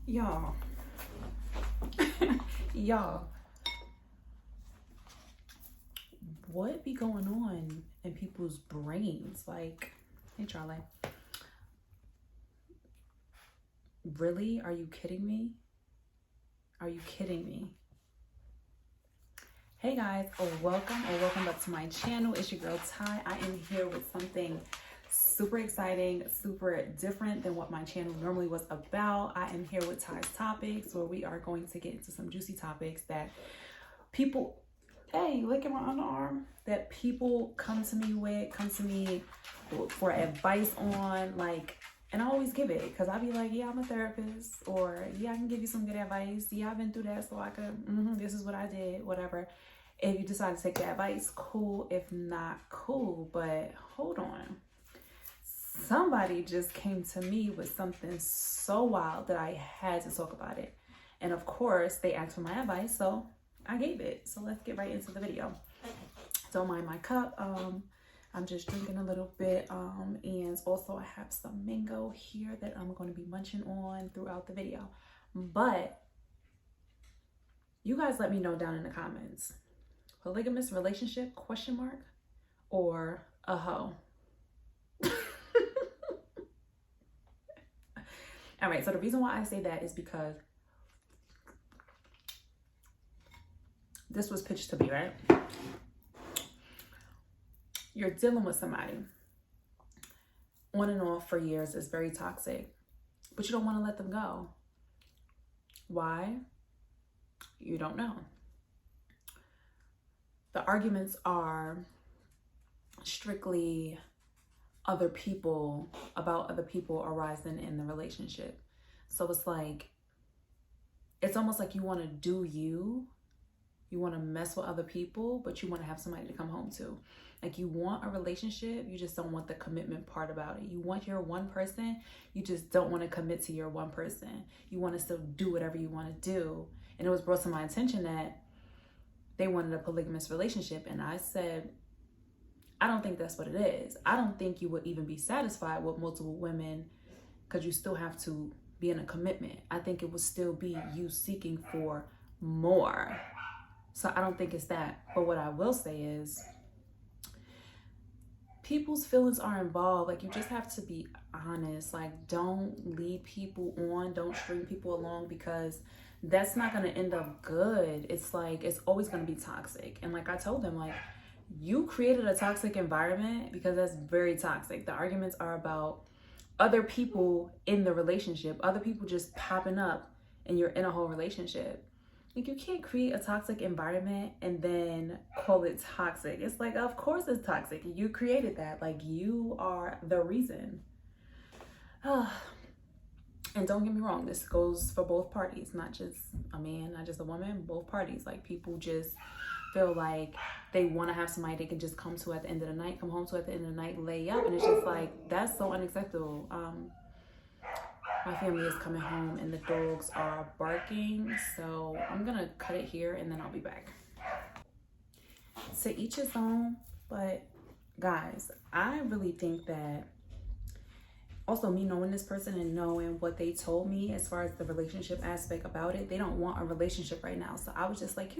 Y'all, y'all, what be going on in people's brains? Like, hey, Charlie, really? Are you kidding me? Are you kidding me? Hey guys, welcome back to my channel. It's your girl Ty. I am here with something super exciting, super different than what my channel normally was about. I am here with Ty's Topics, where we are going to get into some juicy topics that people, hey, look at my underarm, that people come to me for advice on, like, and I always give it because I be like, yeah, I'm a therapist, or yeah, I can give you some good advice. Yeah, I've been through that, so I could, this is what I did, whatever. If you decide to take the advice, cool. If not, cool. But hold on. Somebody just came to me with something so wild that I had to talk about it. And of course, they asked for my advice, so I gave it. So let's get right into the video. Don't mind my cup. I'm just drinking a little bit. And also I have some mango here that I'm going to be munching on throughout the video. But you guys let me know down in the comments. Polygamous relationship, question mark, or a hoe? All right, so the reason why I say that is because this was pitched to me, right? You're dealing with somebody on and off for years. It's very toxic, but you don't want to let them go. Why? You don't know. The arguments are strictly about other people arising in the relationship. So it's like, it's almost like you want to do you want to mess with other people, but you want to have somebody to come home to. Like, you want a relationship, you just don't want the commitment part about it. You want your one person, you just don't want to commit to your one person. You want to still do whatever you want to do. And it was brought to my attention that they wanted a polygamous relationship, and I said, I don't think that's what it is. I don't think you would even be satisfied with multiple women, because you still have to be in a commitment. I think it would still be you seeking for more. So I don't think it's that. But what I will say is, people's feelings are involved. Like, you just have to be honest. Like, don't lead people on, don't string people along, because that's not going to end up good. It's like, it's always going to be toxic. And like I told them, like, you created a toxic environment, because that's very toxic. The arguments are about other people in the relationship, other people just popping up, and you're in a whole relationship. Like, you can't create a toxic environment and then call it toxic. It's like, of course it's toxic. You created that. Like, you are the reason. And don't get me wrong, this goes for both parties, not just a man, not just a woman, both parties. Like, people just feel like they want to have somebody they can just come to at the end of the night, come home to at the end of the night, lay up. And it's just like, that's so unacceptable. My family is coming home and the dogs are barking, so I'm gonna cut it here and then I'll be back. To each his own, but guys, I really think that also me knowing this person and knowing what they told me as far as the relationship aspect about it, they don't want a relationship right now. So I was just like,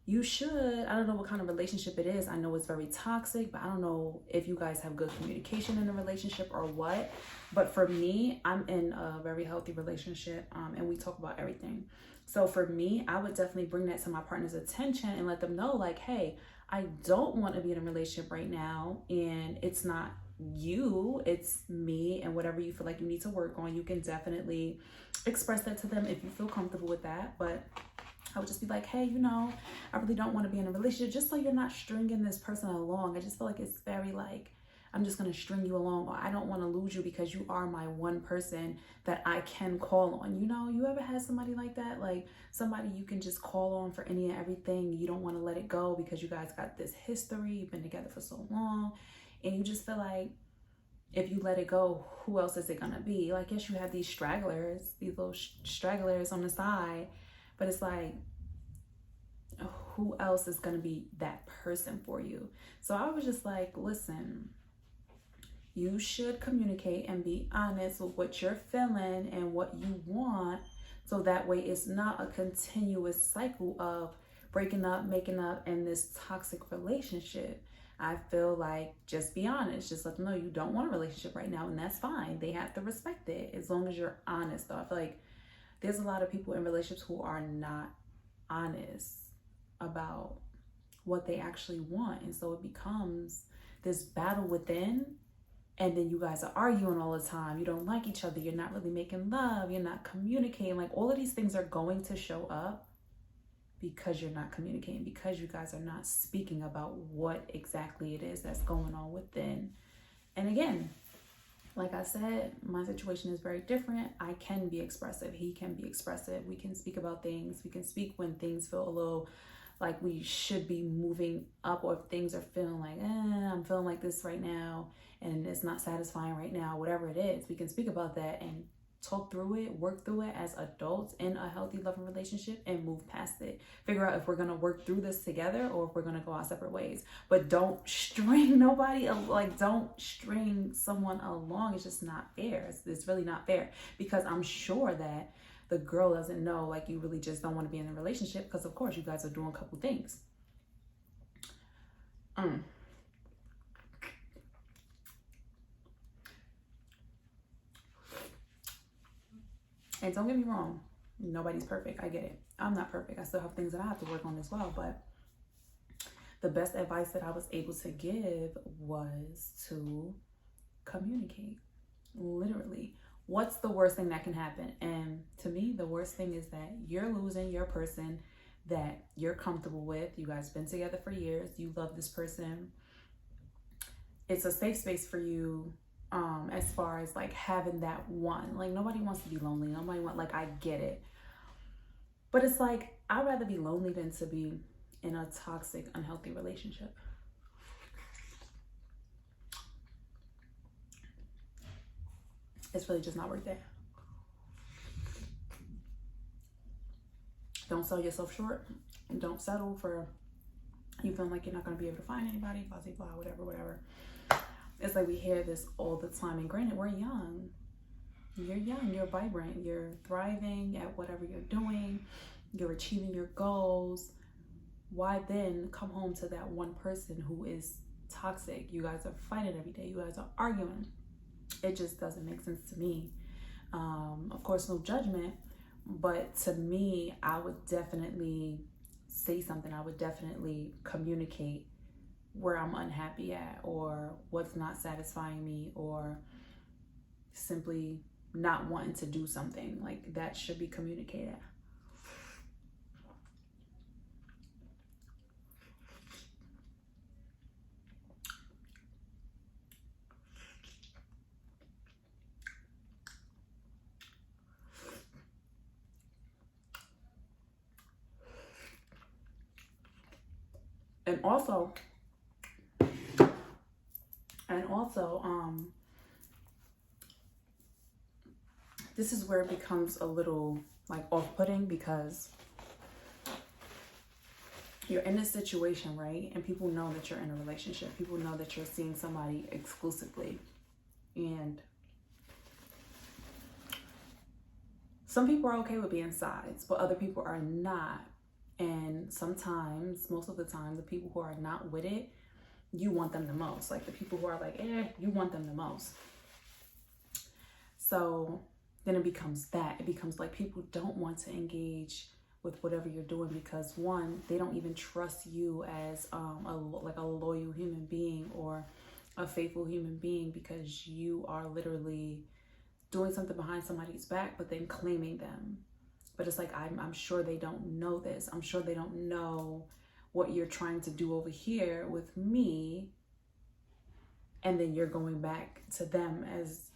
you should. I don't know what kind of relationship it is. I know it's very toxic, but I don't know if you guys have good communication in the relationship or what. But for me, I'm in a very healthy relationship, and we talk about everything. So for me, I would definitely bring that to my partner's attention and let them know, like, hey, I don't want to be in a relationship right now, and it's not you, it's me, and whatever you feel like you need to work on, you can definitely express that to them if you feel comfortable with that. But I would just be like, hey, I really don't want to be in a relationship, just so you're not stringing this person along. I just feel like it's very like, I'm just going to string you along, or I don't want to lose you because you are my one person that I can call on. You ever had somebody like that? Like, somebody you can just call on for any and everything. You don't want to let it go because you guys got this history. You've been together for so long. And you just feel like if you let it go, who else is it going to be? Like, yes, you have these stragglers, these little stragglers on the side. But it's like, who else is going to be that person for you? So I was just like, listen, You should communicate and be honest with what you're feeling and what you want, so that way it's not a continuous cycle of breaking up, making up, and this toxic relationship. I feel like just be honest. Just let them know you don't want a relationship right now, and that's fine. They have to respect it as long as you're honest, though. I feel like there's a lot of people in relationships who are not honest about what they actually want. And so it becomes this battle within. And then you guys are arguing all the time. You don't like each other. You're not really making love. You're not communicating. Like, all of these things are going to show up because you're not communicating, because you guys are not speaking about what exactly it is that's going on within. And again, like I said, my situation is very different. I can be expressive. He can be expressive. We can speak about things. We can speak when things feel a little like we should be moving up, or if things are feeling like, I'm feeling like this right now and it's not satisfying right now, whatever it is, we can speak about that and talk through it, work through it as adults in a healthy, loving relationship, and move past it. Figure out if we're gonna work through this together or if we're gonna go our separate ways. But don't string nobody, like, don't string someone along. It's just not fair. It's really not fair, because I'm sure that the girl doesn't know, like, you really just don't want to be in a relationship, because of course you guys are doing a couple things. And don't get me wrong, nobody's perfect. I get it. I'm not perfect. I still have things that I have to work on as well. But the best advice that I was able to give was to communicate. Literally. What's the worst thing that can happen? And to me, the worst thing is that you're losing your person that you're comfortable with. You guys been together for years. You love this person. It's a safe space for you. As far as like having that one, like, nobody wants to be lonely. Nobody want, like, I get it, but it's like, I'd rather be lonely than to be in a toxic, unhealthy relationship. It's really just not worth it. Don't sell yourself short, and don't settle for you feeling like you're not going to be able to find anybody, blah, blah, blah, whatever. It's like we hear this all the time, and granted, we're young. You're young, you're vibrant, you're thriving at whatever you're doing, you're achieving your goals. Why then come home to that one person who is toxic? You guys are fighting every day, you guys are arguing. It just doesn't make sense to me. Of course, no judgment, but to me, I would definitely say something. I would definitely communicate where I'm unhappy at, or what's not satisfying me, or simply not wanting to do something. Like, that should be communicated. And also, this is where it becomes a little like off-putting, because you're in a situation, right? And people know that you're in a relationship. People know that you're seeing somebody exclusively. And some people are okay with being sides, but other people are not. And sometimes, most of the time, the people who are not with it, you want them the most. Like, the people who are like, you want them the most. So then it becomes that. It becomes like people don't want to engage with whatever you're doing, because one, they don't even trust you as a loyal human being or a faithful human being, because you are literally doing something behind somebody's back, but then claiming them. But it's like, I'm sure they don't know this. I'm sure they don't know what you're trying to do over here with me. And then you're going back to them as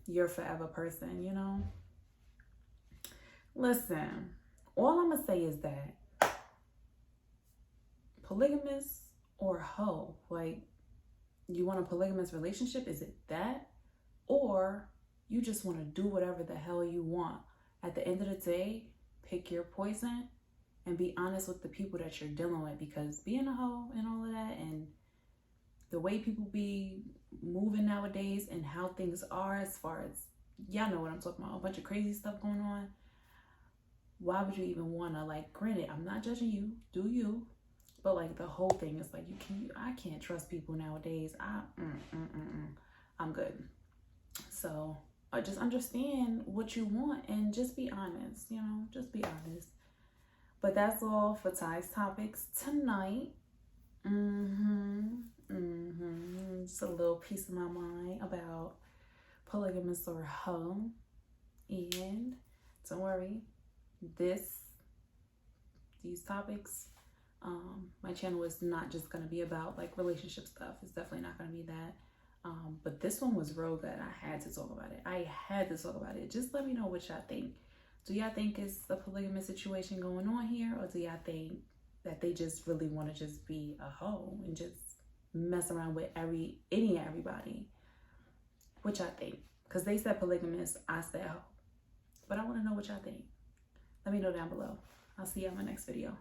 your forever person, you know? Listen, all I'm gonna say is that polygamous or hoe, like, you want a polygamous relationship? Is it that? Or you just want to do whatever the hell you want? At the end of the day, pick your poison and be honest with the people that you're dealing with, because being a hoe and all of that, and the way people be moving nowadays and how things are, as far as, y'all know what I'm talking about, a bunch of crazy stuff going on, why would you even want to, like, granted, I'm not judging you, do you, but like the whole thing is like, I can't trust people nowadays. I'm good. So just understand what you want and just be honest, you know, just be honest. But that's all for Ty's topics tonight. Just a little piece of my mind about polygamous or hoe. And don't worry, these topics, my channel is not just gonna be about like relationship stuff. It's definitely not gonna be that. But this one was real good. I had to talk about it. Just let me know what y'all think. Do y'all think it's a polygamous situation going on here, or do y'all think that they just really want to just be a hoe and just mess around with any and everybody? What y'all think? Because they said polygamous, I said hoe. But I want to know what y'all think. Let me know down below. I'll see y'all in my next video.